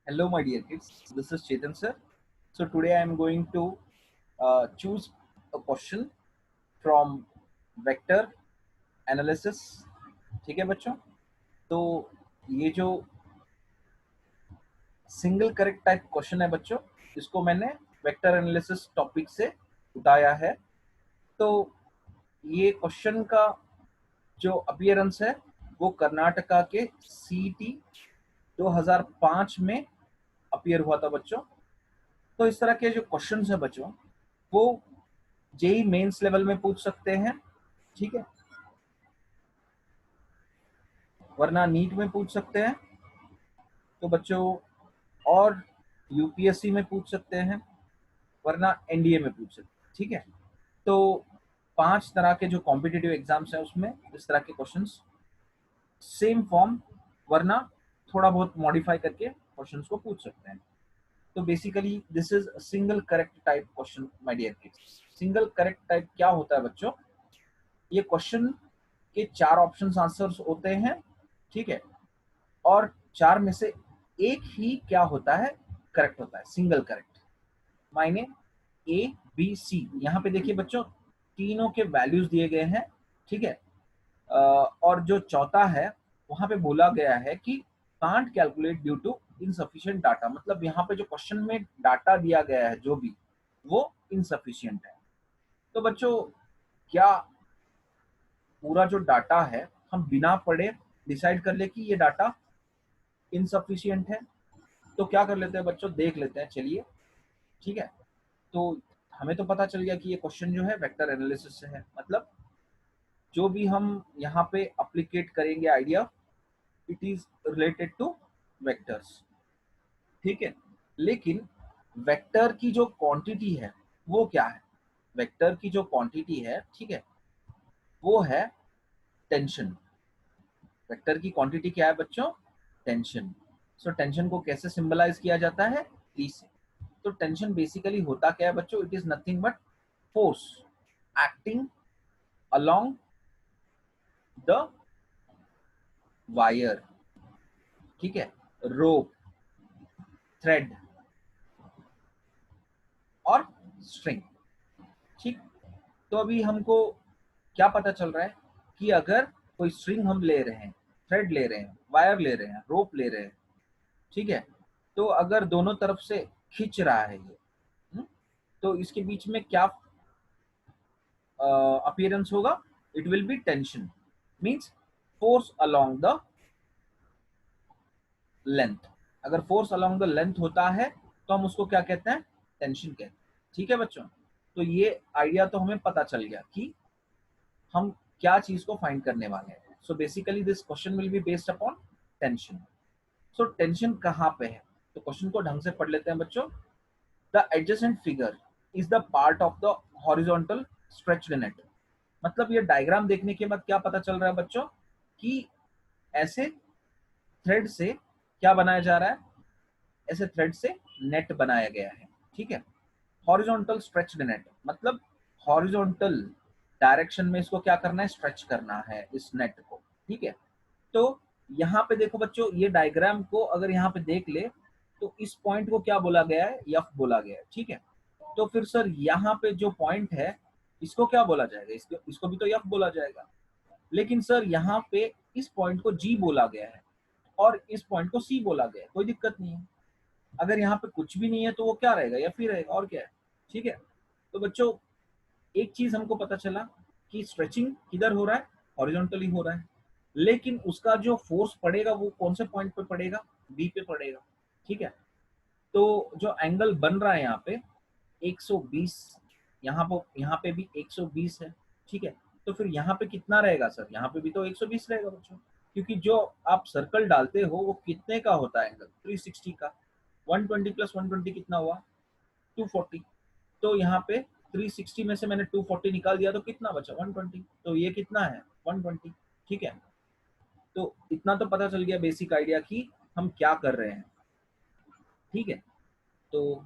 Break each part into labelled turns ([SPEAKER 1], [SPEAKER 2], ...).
[SPEAKER 1] Hello, my dear kids. This is Chetan sir. So today I am going to choose a question from vector analysis. ठीक है बच्चों? तो ये जो single correct type question है बच्चों, इसको मैंने वेक्टर एनालिसिस टॉपिक से उठाया है। तो ये क्वेश्चन का जो अपीयरेंस है वो कर्नाटका के सीईटी 2005 में अपीयर हुआ था बच्चों। तो इस तरह के जो क्वेश्चंस है बच्चों वो जेई मेंस लेवल में पूछ सकते हैं, ठीक है, वरना नीट में पूछ सकते हैं तो बच्चों, और यूपीएससी में पूछ सकते हैं, वरना एनडीए में पूछ सकते हैं, ठीक है। तो 5 तरह के जो कॉम्पिटिटिव एग्जाम्स हैं उसमें इस तरह के क्वेश्चंस सेम फॉर्म, वरना थोड़ा बहुत मॉडिफाई करके क्वेश्चंस को पूछ सकते हैं। तो basically this is single correct type question my dear kids. Single correct type क्या होता है बच्चों? ये क्वेश्चन के 4 ऑप्शंस आंसर्स होते हैं, ठीक है, और 4 में से एक ही क्या होता है, करेक्ट होता है, सिंगल करेक्ट। मायने ए बी सी, यहाँ पे देखिए बच्चों तीनों के वैल्यूज दिए गए हैं, ठीक है। और जो चौथा है वहां पे बोला गया है कि can't calculate due to insufficient data, मतलब यहाँ पे जो क्वेश्चन में डाटा दिया गया है जो भी, वो इनसफिशिएंट है। तो बच्चों क्या पूरा जो डाटा है हम बिना पढ़े डिसाइड कर ले कि ये डाटा इनसफिशिएंट है? तो क्या कर लेते हैं बच्चों, देख लेते हैं, चलिए, ठीक है। तो हमें तो पता चल गया कि ये क्वेश्चन जो है वेक्टर एनालिसिस से है, मतलब जो भी हम यहाँ पे अप्लीकेट करेंगे idea, it is related two vectors, ठीक है। लेकिन वेक्टर की जो क्वांटिटी है वो क्या है? वेक्टर की जो क्वांटिटी है, ठीक है, वो है टेंशन। वेक्टर की क्वांटिटी क्या है बच्चों? टेंशन। सो टेंशन को कैसे सिंबलाइज किया जाता है? टी से। तो टेंशन बेसिकली होता क्या है बच्चों? It is nothing but force acting along the wire, ठीक है, रोप, थ्रेड और स्ट्रिंग, ठीक। तो अभी हमको क्या पता चल रहा है कि अगर कोई स्ट्रिंग हम ले रहे हैं, थ्रेड ले रहे हैं, वायर ले रहे हैं, रोप ले रहे हैं, ठीक है, तो अगर दोनों तरफ से खींच रहा है ये, तो इसके बीच में क्या अपीयरेंस होगा? It will B tension, means force along the length. अगर फोर्स अलोंग द लेंथ होता है तो हम उसको क्या कहते हैं? टेंशन कहते हैं, ठीक है बच्चों। तो ये आइडिया तो हमें पता चल गया कि हम क्या चीज को फाइंड करने वाले हैं। So basically this question will be based upon tension. So tension कहाँ पे है? तो क्वेश्चन को ढंग से पढ़ लेते हैं बच्चों। The adjacent figure is the part of the horizontal stretched net. मतलब ये डायग्राम देखने के बाद क्या पता चल रहा है बच्चों कि ऐसे थ्रेड से क्या बनाया जा रहा है? ऐसे थ्रेड से नेट बनाया गया है, ठीक है। हॉरिजॉन्टल स्ट्रेच्ड नेट मतलब हॉरिजॉन्टल डायरेक्शन में इसको क्या करना है? स्ट्रेच करना है इस नेट को, ठीक है। तो यहाँ पे देखो बच्चों, ये डायग्राम को अगर यहाँ पे देख ले तो इस पॉइंट को क्या बोला गया है? एफ बोला गया है, ठीक है। तो फिर सर यहाँ पे जो पॉइंट है इसको क्या बोला जाएगा? इसको भी तो एफ बोला जाएगा। लेकिन सर यहाँ पे इस पॉइंट को जी बोला गया है और इस पॉइंट को सी बोला गया है, कोई दिक्कत नहीं है। अगर यहाँ पे कुछ भी नहीं है तो वो क्या रहेगा? एफ ही रहेगा, और क्या है, ठीक है। तो बच्चों एक चीज हमको पता चला कि स्ट्रेचिंग किधर हो रहा है? हॉरिजॉन्टली हो रहा है, लेकिन उसका जो फोर्स पड़ेगा वो कौन से पॉइंट पे पड़ेगा? बी पे पड़ेगा, ठीक है। तो जो एंगल बन रहा है यहाँ पे 120, यहाँ पे भी 120 है, ठीक है। तो फिर यहाँ पे कितना रहेगा सर? यहाँ पे भी तो 120 रहेगा बच्चों, क्योंकि जो आप सर्कल डालते हो वो कितने का होता है? एंगल 360 का। 120 प्लस 120 कितना हुआ? 240। तो यहाँ पे 360 में से मैंने 240 निकाल दिया तो कितना बचा? 120। तो ये कितना है? 120, ठीक है। तो इतना तो पता चल गया बेसिक आइडिया कि हम क्या कर रहे हैं, ठीक है। तो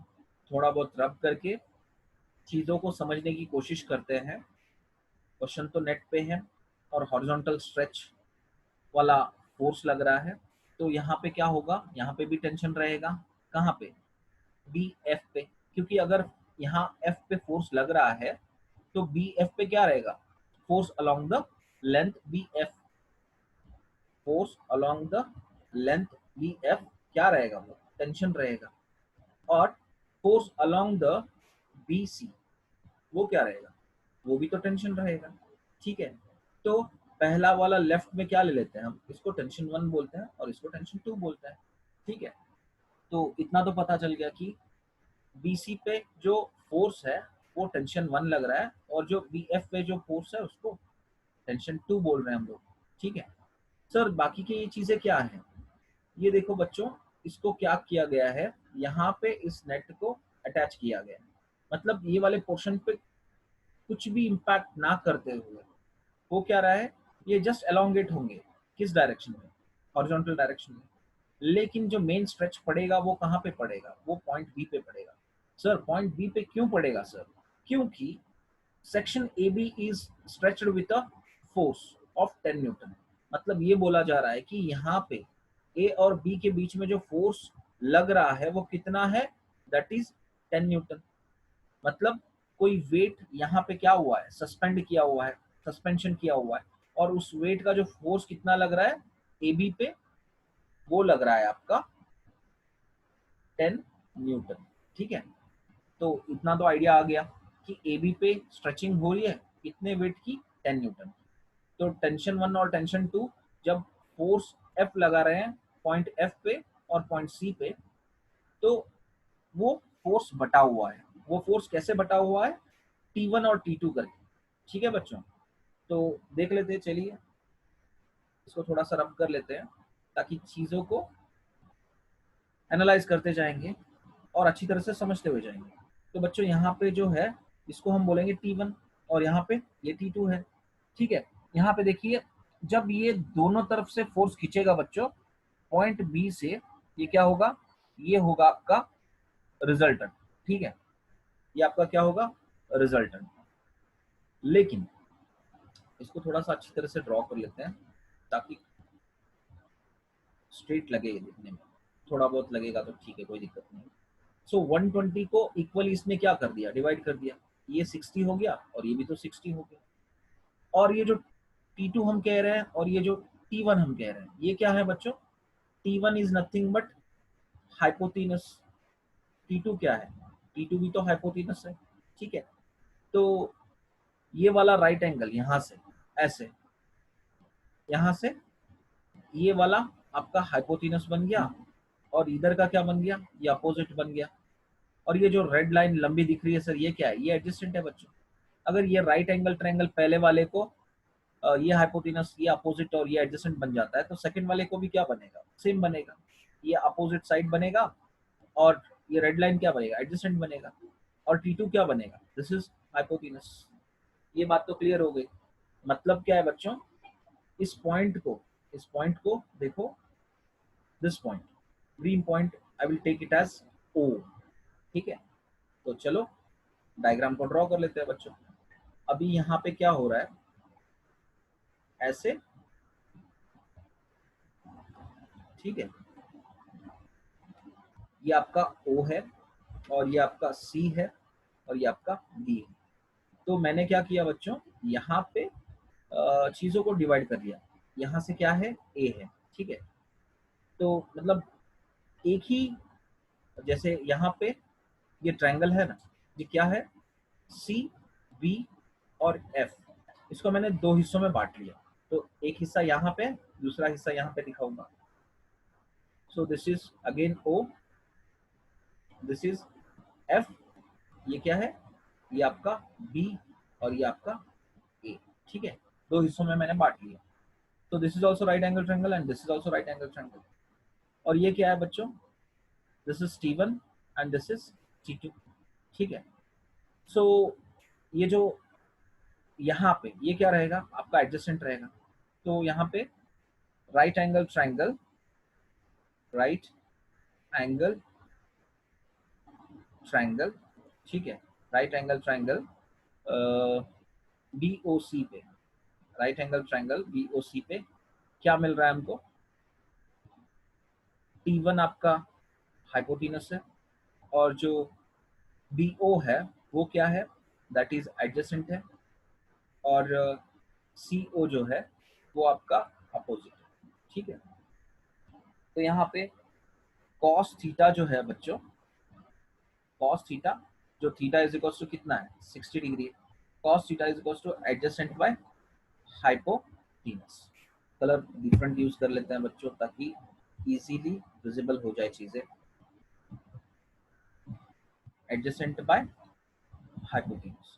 [SPEAKER 1] थोड़ा बहुत रब करके चीज़ों को समझने की कोशिश करते हैं। क्वेश्चन तो नेट पे है और हॉरिजॉन्टल स्ट्रेच वाला फोर्स लग रहा है, तो यहाँ पे क्या होगा? यहाँ पे भी टेंशन रहेगा, कहाँ पे, बी एफ पे, क्योंकि अगर यहाँ एफ पे फोर्स लग रहा है तो बी एफ पे क्या रहेगा, force along the length B F, force along the length B F क्या रहेगा, वो टेंशन रहेगा। और force along the B C वो क्या रहेगा, वो भी तो टेंशन रहेगा। ठीक है, तो पहला वाला लेफ्ट में क्या ले लेते हैं हम, इसको टेंशन वन बोलते हैं और इसको टेंशन टू बोलते हैं। ठीक है, तो इतना तो पता चल गया कि बीसी पे जो फोर्स है वो टेंशन वन लग रहा है, और जो बी एफ पे जो फोर्स है उसको टेंशन टू बोल रहे हैं हम लोग। ठीक है सर, बाकी की ये चीजें क्या है, ये देखो बच्चों, इसको क्या किया गया है, यहाँ पे इस नेट को अटैच किया गया है, मतलब ये वाले पोर्शन पे कुछ भी इम्पैक्ट ना करते हुए वो क्या रहा है, ये जस्ट एलोंगेट होंगे, किस डायरेक्शन में, हॉरिजॉन्टल डायरेक्शन में। लेकिन जो मेन स्ट्रेच पड़ेगा वो कहाँ पे पड़ेगा, वो पॉइंट बी पे पड़ेगा। सर पॉइंट बी पे क्यों पड़ेगा सर, क्योंकि section A B is stretched with a force of 10 newton. मतलब ये बोला जा रहा है कि यहाँ पे ए और बी के बीच में जो फोर्स लग रहा है वो कितना है, दैट इज 10 न्यूटन। मतलब कोई वेट यहाँ पे क्या हुआ है, सस्पेंड किया हुआ है, सस्पेंशन किया हुआ है, और उस वेट का जो फोर्स कितना लग रहा है ए बी पे, वो लग रहा है आपका 10 न्यूटन। ठीक है, तो इतना तो आइडिया आ गया कि ए बी पे स्ट्रेचिंग हो रही है कितने वेट की, 10 न्यूटन। तो टेंशन वन और टेंशन टू जब फोर्स एफ लगा रहे हैं पॉइंट एफ पे और पॉइंट सी पे, तो वो फोर्स बटा हुआ है। वो फोर्स कैसे बटा हुआ है, T1 और T2 करके। ठीक है बच्चों, तो देख लेते हैं, चलिए इसको थोड़ा सा रब कर लेते हैं ताकि चीज़ों को एनालाइज करते जाएंगे और अच्छी तरह से समझते हुए जाएंगे। तो बच्चों यहाँ पे जो है इसको हम बोलेंगे T1 और यहाँ पे ये T2 है। ठीक है, यहाँ पे देखिए जब ये दोनों तरफ से फोर्स खींचेगा बच्चों पॉइंट बी से, ये क्या होगा, ये होगा आपका रिजल्टेंट। ठीक है, ये आपका क्या होगा, रिजल्टेंट। लेकिन इसको थोड़ा सा अच्छी तरह से ड्रॉ कर लेते हैं ताकि स्ट्रेट लगे दिखने में, थोड़ा बहुत लगेगा तो ठीक है, कोई दिक्कत नहीं। सो 120 को इक्वली इसने क्या कर दिया, डिवाइड कर दिया, ये 60 हो गया और ये भी तो 60 हो गया। और ये जो T2 हम कह रहे हैं और ये जो T1 हम कह रहे हैं, ये क्या है बच्चों, T1 is nothing but हाइपोथिनस, T2 क्या है, T2 भी तो हाइपोथिनस है। ठीक है, तो ये वाला राइट एंगल यहाँ से ऐसे, यहाँ से ये वाला आपका हाइपोथिनस बन गया, और इधर का क्या बन गया, ये अपोजिट बन गया। और ये जो रेड लाइन लंबी दिख रही है सर, ये क्या है, ये एडजेसेंट है बच्चों। अगर ये राइट एंगल ट्रायंगल पहले वाले को ये हाइपोथिनस, ये अपोजिट और ये एडजेसेंट बन जाता है, तो सेकंड वाले को भी क्या बनेगा, सेम बनेगा, ये अपोजिट साइड बनेगा, और ये रेड लाइन क्या बनेगा, एडजेसेंट बनेगा। और T2 क्या बनेगा, दिस इज हाइपोथिनस। ये बात तो क्लियर हो गई। मतलब क्या है बच्चों, इस पॉइंट को देखो, this point, green point, I will take it as O। ठीक है, तो चलो डायग्राम को ड्रॉ कर लेते हैं बच्चों। अभी यहाँ पे क्या हो रहा है, ऐसे, ठीक है, ये आपका O है और ये आपका C है और ये आपका B है। तो मैंने क्या किया बच्चों, यहाँ पे चीज़ों को डिवाइड कर दिया, यहाँ से क्या है, A है। ठीक है, तो मतलब एक ही, जैसे यहाँ पे ये ट्रायंगल है ना, ये क्या है, सी, बी और एफ, इसको मैंने दो हिस्सों में बांट लिया। तो एक हिस्सा यहाँ पे, दूसरा हिस्सा यहाँ पे दिखाऊंगा। So this is again O, this is F, ये क्या है, ये आपका बी और ये आपका ए। ठीक है, दो हिस्सों में मैंने बांट लिया। तो this is also right angle triangle and this is also right angle triangle. और ये क्या है बच्चों, this is T1 and this is T2। ठीक है, सो ये जो यहाँ पे ये क्या रहेगा, आपका एडजस्टेंट रहेगा। तो यहाँ पे right angle triangle, right angle triangle, ठीक है, right angle triangle B O C पे, right angle triangle B O C पे क्या मिल रहा है हमको, T1 आपका हाइपोटेनस है, और जो BO है वो क्या है, दैट इज एडजेसेंट है, और CO जो है वो आपका अपोजिट है। ठीक है, तो यहाँ पे कॉस थीटा जो है बच्चों, कॉस थीटा, जो थीटा इज इक्वल टू कितना है 60 डिग्री है, cos theta is equal two adjacent by hypotenuse. Colour different use कर लेते हैं बच्चों ताकि इजीली विजिबल हो जाए चीजें। एडजेसेंट बाय हाइपोटेनस,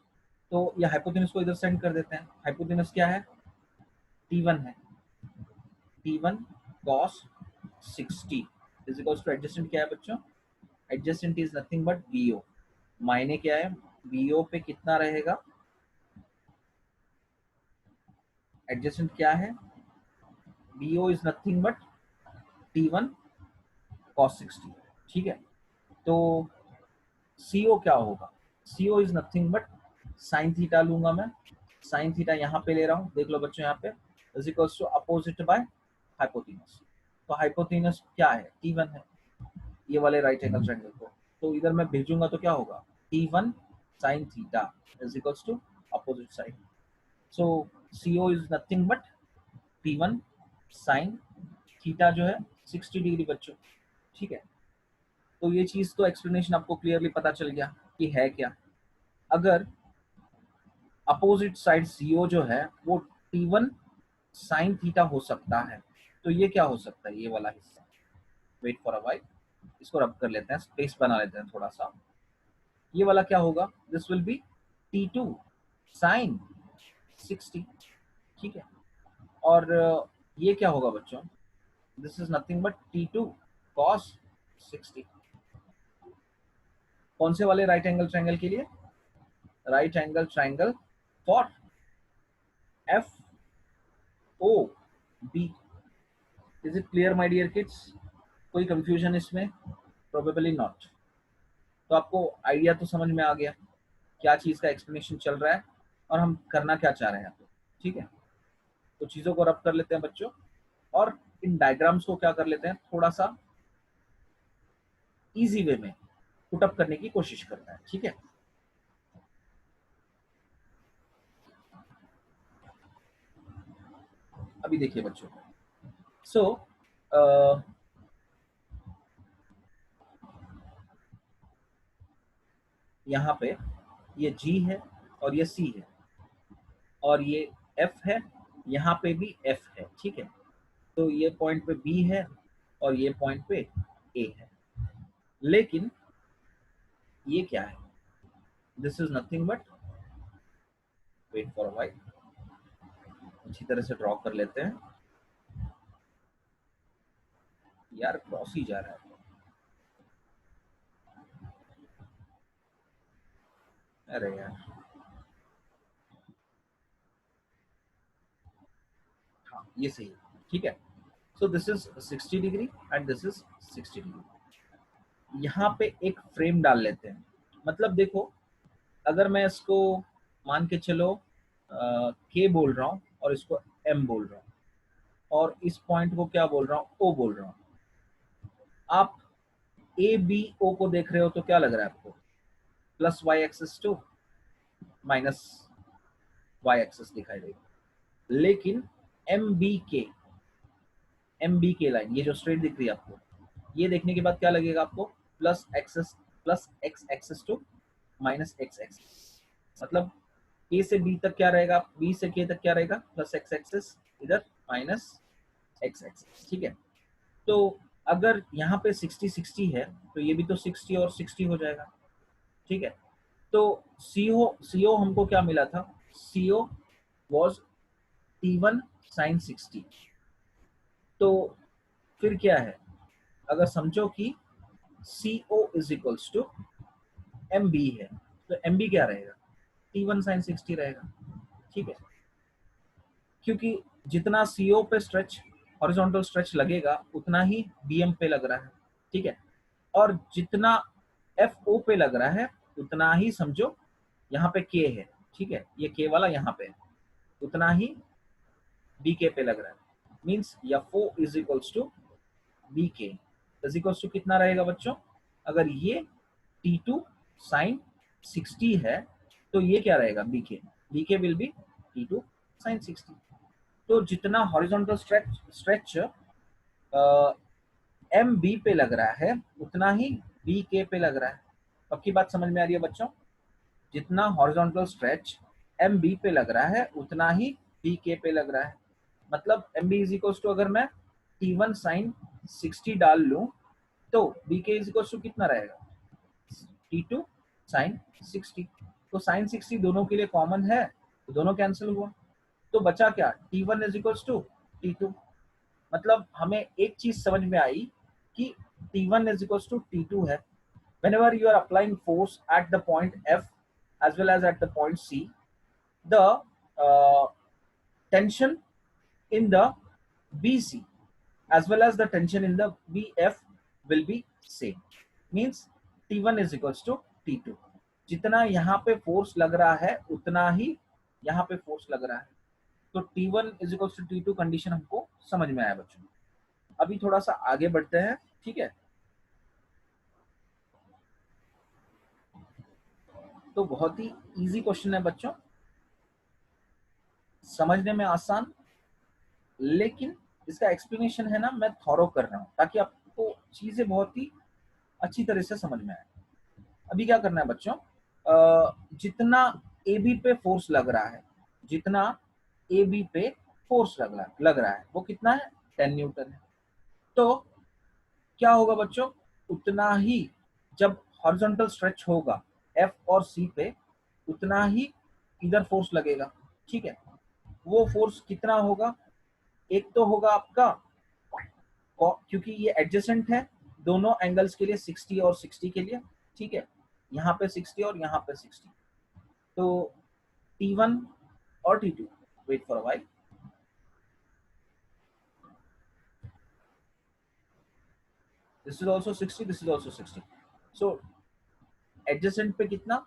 [SPEAKER 1] तो ये हाइपोटेनस को इधर सेंड कर देते हैं। हाइपोटेनस क्या है, T1 है, T1 cos 60 is equal two adjacent क्या है बच्चों, adjacent is nothing but BO। मायने क्या है, BO पे कितना रहेगा, एडजेसेंट क्या है, BO is nothing but T1 cos 60। ठीक है, तो CO क्या होगा, CO is nothing but sine theta लूंगा मैं, साइन थीटा यहाँ पे ले रहा हूँ, देख लो बच्चों यहाँ पे, is equal to opposite by hypotenuse. तो हाइपोटेनस क्या है, T1 है, ये वाले राइट एंगल ट्रायंगल को, तो इधर मैं भेजूंगा तो क्या होगा, T1 sin theta is equal to opposite side. So CO is nothing but T1 sin theta जो है 60 डिग्री बच्चों। ठीक है, तो ये चीज तो एक्सप्लेनेशन आपको क्लियरली पता चल गया कि है क्या। अगर अपोजिट साइड CO जो है वो T1 sin थीटा हो सकता है, तो ये क्या हो सकता है, ये वाला हिस्सा, वेट फॉर अ व्हाइल, इसको रब कर लेते हैं, स्पेस बना लेते हैं थोड़ा सा, ये वाला क्या होगा, this will be T2 sin 60। ठीक है, और ये क्या होगा बच्चों, this is nothing but T2 cos 60। कौन से वाले राइट एंगल ट्रायंगल के लिए, right angle triangle for FOB। Is it clear my dear kids, कोई कंफ्यूजन इसमें, प्रोबेबली नॉट। तो आपको आइडिया तो समझ में आ गया क्या चीज का एक्सप्लेनेशन चल रहा है और हम करना क्या चाह रहे हैं। ठीक है, तो चीजों को रब कर लेते हैं बच्चों, और इन डायग्राम्स को क्या कर लेते हैं, थोड़ा सा इजी वे में पुटअप करने की कोशिश करते हैं। ठीक है, अभी देखिए बच्चों, सो यहाँ पे ये G है और ये C है और ये F है, यहाँ पे भी F है। ठीक है, तो ये पॉइंट पे B है और ये पॉइंट पे A है, लेकिन ये क्या है, this is nothing but, wait for a while, अच्छी तरह से ड्रॉ कर लेते हैं, यार क्रॉस ही जा रहा है, अरे यार, हाँ ये सही है। ठीक है, सो this is 60 degree and this is 60 degree. यहाँ पे एक फ्रेम डाल लेते हैं, मतलब देखो, अगर मैं इसको मान के चलो K बोल रहा हूँ और इसको M बोल रहा हूँ और इस पॉइंट को क्या बोल रहा हूँ, O बोल रहा हूँ, आप ABO को देख रहे हो तो क्या लग रहा है आपको, plus Y axis to minus Y axis दिखाई देगा, लेकिन एम बी के लाइन, ये जो स्ट्रेट दिख रही है आपको, ये देखने के बाद क्या लगेगा आपको, plus axis, plus X axis to minus X axis, मतलब ए से बी तक क्या रहेगा, बी से के तक क्या रहेगा, प्लस एक्स एक्सिस, इधर माइनस एक्स एक्सिस। ठीक है, तो अगर यहाँ पे 60-60 है तो ये भी तो 60 और 60 हो जाएगा। ठीक है, तो CO हमको क्या मिला था, CO वॉज T1 sin 60। तो फिर क्या है, अगर समझो कि CO is equals to MB है, तो MB क्या रहेगा, T1 sin 60 रहेगा। ठीक है, क्योंकि जितना CO पे स्ट्रेच, हॉरिजॉन्टल स्ट्रेच लगेगा उतना ही BM पे लग रहा है। ठीक है, और जितना FO पे लग रहा है उतना ही समझो यहाँ पे K है। ठीक है, ये K वाला यहाँ पे है, उतना ही BK पे लग रहा है, means FO is equals to BK। Is equal to कितना रहेगा बच्चों, अगर ये T2 साइन 60 है तो ये क्या रहेगा BK will be T2 sign 60। तो जितना हॉरिजॉन्टल स्ट्रेच MB पे लग रहा है उतना ही BK पे लग रहा है। अब की बात समझ में आ रही है बच्चों, जितना हॉरिजॉन्टल स्ट्रेच MB पे लग रहा है उतना ही BK पे लग रहा है। मतलब MB इज इक्वल टू अगर मैं T1 साइन 60 डाल लूं तो BK इज इक्वल टू कितना रहेगा, T2 साइन 60। तो साइन 60 दोनों के लिए कॉमन है तो दोनों कैंसिल हुआ, तो बचा क्या, T1 is equal to T2। मतलब हमें एक चीज समझ में आई कि T1 is equals to T2 है। Whenever you are applying force at the point F as well as at the point C, the tension in the BC as well as the tension in the BF will be same. Means T1 is equals to T2। जितना यहाँ पे force लग रहा है उतना ही यहाँ पे force लग रहा है। तो T1 is equals to T2 condition हमको समझ में आया बच्चों। अभी थोड़ा सा आगे बढ़ते हैं, ठीक है। तो बहुत ही इजी क्वेश्चन है बच्चों, समझने में आसान, लेकिन इसका एक्सप्लेनेशन है ना मैं थॉरो कर रहा हूं ताकि आपको चीजें बहुत ही अच्छी तरह से समझ में आए। अभी क्या करना है बच्चों, जितना AB पे फोर्स लग रहा है, जितना AB पे फोर्स लग रहा है वो कितना है 10 न्यूटन है। तो क्या होगा बच्चों, उतना ही जब हॉरिजॉन्टल स्ट्रेच होगा F और C पे उतना ही इधर फोर्स लगेगा, ठीक है। वो फोर्स कितना होगा, एक तो होगा आपका क्योंकि ये एडजेसेंट है दोनों एंगल्स के लिए 60 और 60 के लिए, ठीक है, यहाँ पे 60 और यहाँ पे 60। तो T1 और T2, wait for a while, this is also 60, this is also 60। So adjacent पे कितना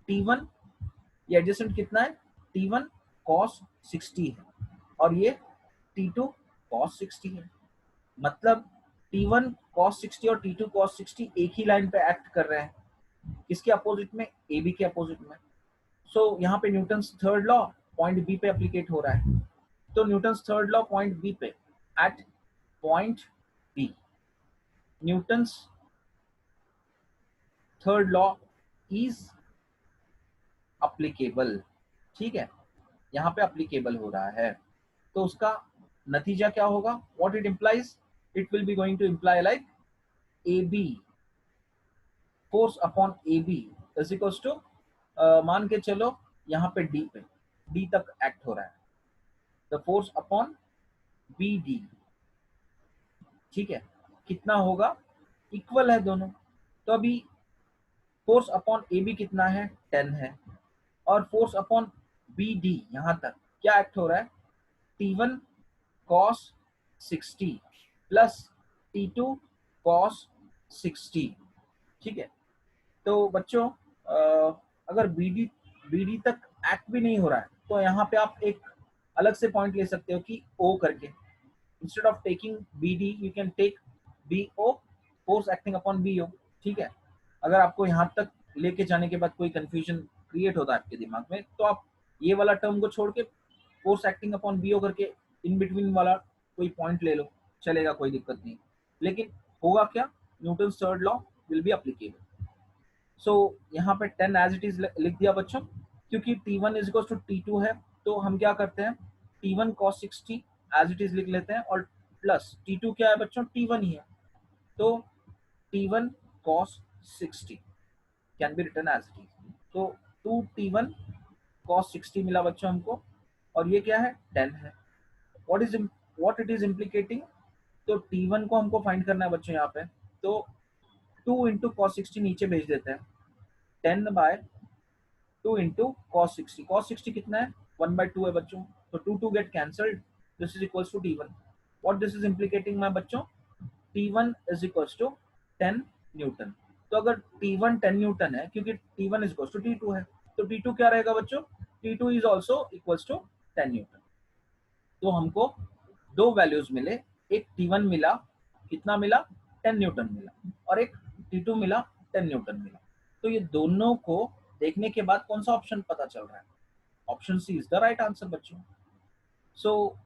[SPEAKER 1] T1, ये एडजेसेंट कितना है T1 cos 60 है और ये T2 cos 60 है। मतलब T1 cos 60 और T2 cos 60 एक ही लाइन पे एक्ट कर रहे हैं, किसके अपोजिट में, AB के अपोजिट में। सो यहाँ पे Newton's third law point B पे एप्लीकेट हो रहा है। तो Newton's third law point B पे, at point B, Newton's third law is applicable, ठीक है, यहाँ पे अप्लीकेबल हो रहा है। तो उसका नतीजा क्या होगा, what it implies, it will be going to imply like AB, force upon AB is equals to, मान के चलो यहाँ पे D पे, D तक एक्ट हो रहा है, द फोर्स अपॉन BD, ठीक है, कितना होगा, इक्वल है दोनों। तो अभी फोर्स अपॉन AB कितना है 10 है और फोर्स अपॉन BD यहाँ तक क्या एक्ट हो रहा है, T1 cos 60 plus T2 cos 60, ठीक है। तो बच्चों अगर BD तक एक्ट भी नहीं हो रहा है तो यहाँ पे आप एक अलग से पॉइंट ले सकते हो कि O करके, instead of taking BD you can take BO, force acting upon BO, ठीक है। अगर आपको यहाँ तक लेके जाने के बाद कोई कंफ्यूजन क्रिएट होता है आपके दिमाग में तो आप ये वाला टर्म को छोड़ के फोर्स एक्टिंग अपॉन BO करके इन बिटवीन वाला कोई पॉइंट ले लो, चलेगा, कोई दिक्कत नहीं। लेकिन होगा क्या, Newton's third law will be applicable. So यहाँ पे 10 एज इट इज लिख दिया बच्चों, क्योंकि T1 is equal to T2 है तो हम क्या करते हैं T1 cos 60 as it is लिख लेते हैं और प्लस T2 क्या है बच्चों, T1 ही है, तो T1 cos 60 can be written as it is. तो 2T1 cos 60 मिला बच्चों हमको और ये क्या है 10 है। व्हाट इट इज इम्प्लीकेटिंग, तो T1 को हमको फाइंड करना है बच्चों यहाँ पे, तो 2 इंटू cos 60 नीचे भेज देते हैं, 10/2 इंटू cos 60 कितना है 1/2 है बच्चों, तो 2 get cancelled, this is equals to T1। What this is implicating my बच्चों, T1 is equals to 10 newton. तो अगर T1 10 न्यूटन है क्योंकि T1 is equals to T2 है, तो T2 क्या रहेगा बच्चों, T2 is also equals to 10 newton. तो हमको दो वैल्यूज मिले, एक T1 मिला, कितना मिला 10 न्यूटन मिला और एक T2 मिला 10 न्यूटन मिला। तो ये दोनों को देखने के बाद कौन सा ऑप्शन पता चल रहा है? Option C is the right answer बच्चों। So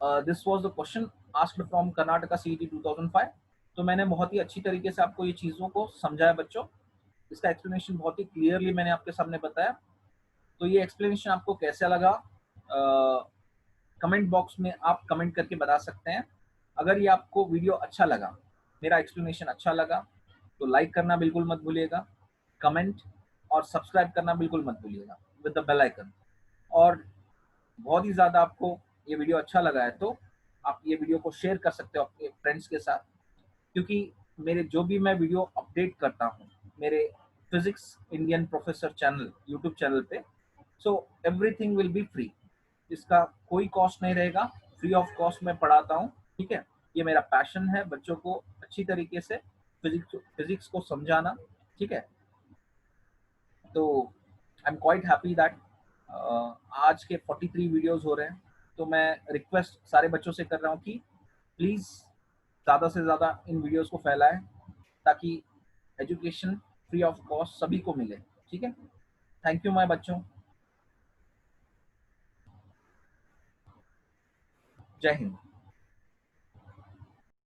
[SPEAKER 1] this was the question asked from Karnataka CET 2005। तो मैंने बहुत ही अच्छी तरीके से आपको ये चीज़ों को समझाया बच्चों। इसका एक्सप्लेनेशन बहुत ही क्लियरली मैंने आपके सामने बताया। तो ये एक्सप्लेनेशन आपको कैसा लगा कमेंट बॉक्स में आप कमेंट करके बता सकते हैं। अगर ये आपको वीडियो अच्छा लगा, मेरा एक्सप्लेनेशन अच्छा लगा, तो लाइक करना बिल्कुल मत भूलिएगा, कमेंट और सब्सक्राइब करना बिल्कुल मत भूलिएगा विद द बेल आइकन। और बहुत ही ज़्यादा आपको ये वीडियो अच्छा लगा है तो आप ये वीडियो को शेयर कर सकते हो अपने फ्रेंड्स के साथ, क्योंकि मेरे जो भी मैं वीडियो अपडेट करता हूँ मेरे physics Indian professor channel YouTube channel पे, so everything will be free. इसका कोई कॉस्ट नहीं रहेगा, फ्री ऑफ कॉस्ट मैं पढ़ाता हूँ। ठीक है, ये मेरा पैशन है बच्चों को अच्छी तरीके से फिजिक्स को समझाना। ठीक है, तो I am quite happy that आज के 43 वीडियोस हो रहे हैं। तो मैं रिक्वेस्ट सारे बच्चों से कर रहा हूँ कि प्लीज़ ज़्यादा से ज़्यादा इन वीडियोस को फैलाएं ताकि एजुकेशन फ्री ऑफ कॉस्ट सभी को मिले। ठीक है, थैंक यू माय बच्चों, जय हिंद।